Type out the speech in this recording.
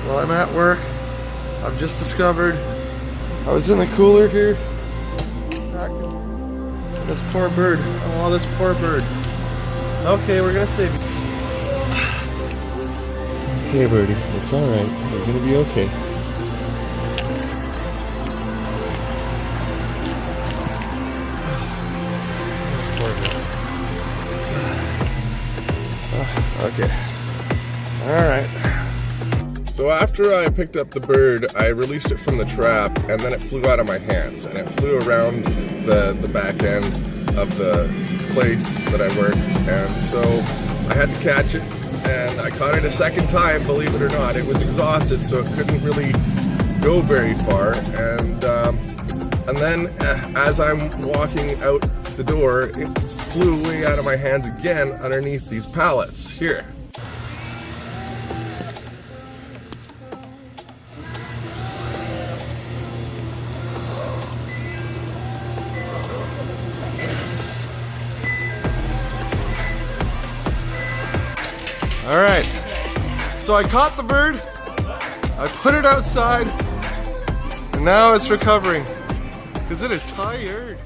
Well, I'm at work. I've just discovered I was in the cooler here. This poor bird. Oh, this poor bird. Okay, we're gonna save you. Okay, birdie. It's alright. You're gonna be okay. Okay. Alright. So after I picked up the bird, I released it from the trap, and then it flew out of my hands, and it flew around the back end of the place that I work, and so I had to catch it, and I caught it a second time, believe it or not. It was exhausted, so it couldn't really go very far, and then as I'm walking out the door, it flew way out of my hands again underneath these pallets here. All right, so I caught the bird, I put it outside, and now it's recovering because it is tired.